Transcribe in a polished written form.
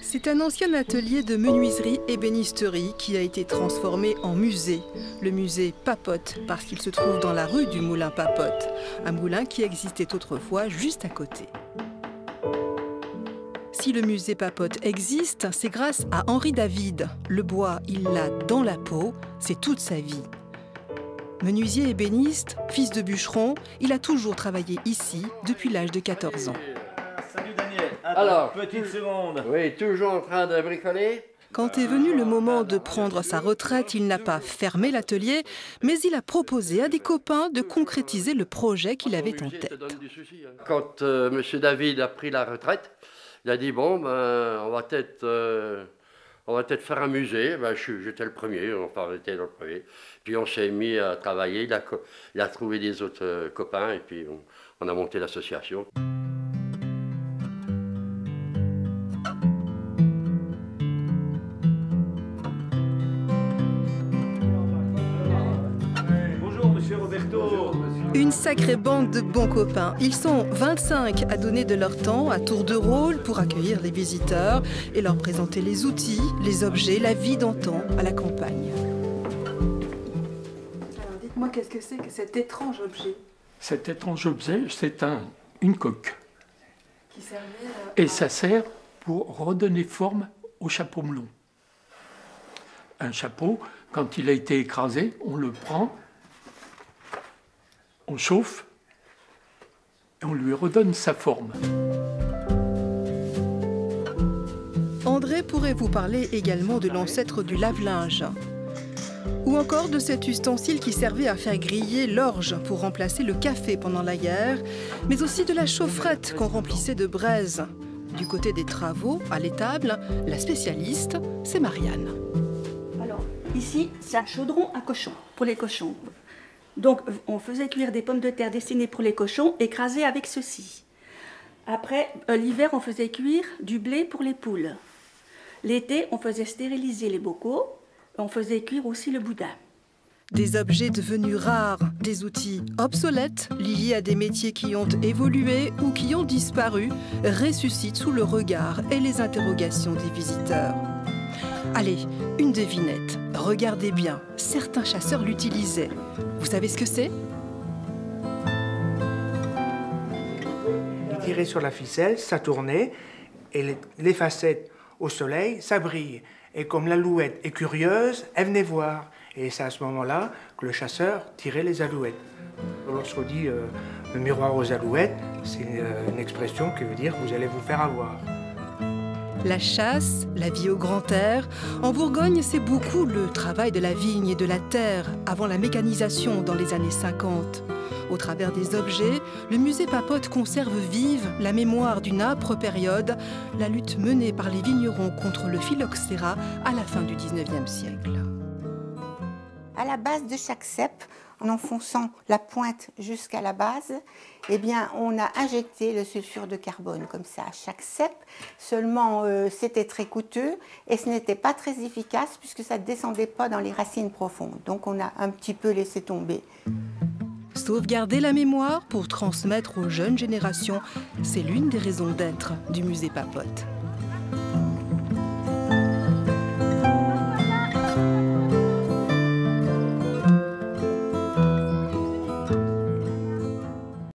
C'est un ancien atelier de menuiserie ébénisterie qui a été transformé en musée. Le musée Papote, parce qu'il se trouve dans la rue du Moulin Papote, un moulin qui existait autrefois juste à côté. Si le musée Papote existe, c'est grâce à Henri David. Le bois, il l'a dans la peau, c'est toute sa vie. Menuisier ébéniste, fils de bûcheron, il a toujours travaillé ici depuis l'âge de 14 ans. Salut Daniel. Attends, Alors, petite seconde. Oui, toujours en train de bricoler. Quand est venu le moment de prendre sa retraite, il n'a pas fermé l'atelier, mais il a proposé à des copains de concrétiser le projet qu'il avait en tête. Quand M. David a pris la retraite, il a dit bon, ben, on va peut-être faire un musée. Ben, j'étais le premier, enfin j'étais le premier. Puis on s'est mis à travailler, il a trouvé des autres copains et puis on a monté l'association. Bonjour Monsieur Roberto. Une sacrée bande de bons copains. Ils sont 25 à donner de leur temps à tour de rôle pour accueillir les visiteurs et leur présenter les outils, les objets, la vie d'antan à la campagne. Alors dites-moi, qu'est-ce que c'est que cet étrange objet? Cet étrange objet, c'est une coque. Qui servait Et ça sert pour redonner forme au chapeau melon. Un chapeau, quand il a été écrasé, on le prend, on chauffe et on lui redonne sa forme. André pourrait vous parler également de l'ancêtre du lave-linge. Ou encore de cet ustensile qui servait à faire griller l'orge pour remplacer le café pendant la guerre, mais aussi de la chaufferette qu'on remplissait de braise. Du côté des travaux, à l'étable, la spécialiste, c'est Marianne. Alors, ici, c'est un chaudron à cochon, pour les cochons. Donc, on faisait cuire des pommes de terre destinées pour les cochons, écrasées avec ceci. Après, l'hiver, on faisait cuire du blé pour les poules. L'été, on faisait stériliser les bocaux. On faisait cuire aussi le boudin. Des objets devenus rares, des outils obsolètes, liés à des métiers qui ont évolué ou qui ont disparu, ressuscitent sous le regard et les interrogations des visiteurs. Allez, une devinette. Regardez bien, certains chasseurs l'utilisaient. Vous savez ce que c'est? Il tirait sur la ficelle, ça tournait, et les facettes au soleil, ça brille. Et comme l'alouette est curieuse, elle venait voir. Et c'est à ce moment-là que le chasseur tirait les alouettes. Lorsqu'on dit le miroir aux alouettes, c'est une expression qui veut dire que vous allez vous faire avoir. La chasse, la vie au grand air. En Bourgogne, c'est beaucoup le travail de la vigne et de la terre avant la mécanisation dans les années 50. Au travers des objets, le musée Papote conserve vive la mémoire d'une âpre période, la lutte menée par les vignerons contre le phylloxéra à la fin du 19e siècle. À la base de chaque cep, en enfonçant la pointe jusqu'à la base, eh bien, on a injecté le sulfure de carbone comme ça à chaque cep. Seulement, c'était très coûteux et ce n'était pas très efficace puisque ça ne descendait pas dans les racines profondes. Donc, on a un petit peu laissé tomber. Sauvegarder la mémoire pour transmettre aux jeunes générations, c'est l'une des raisons d'être du musée Papote.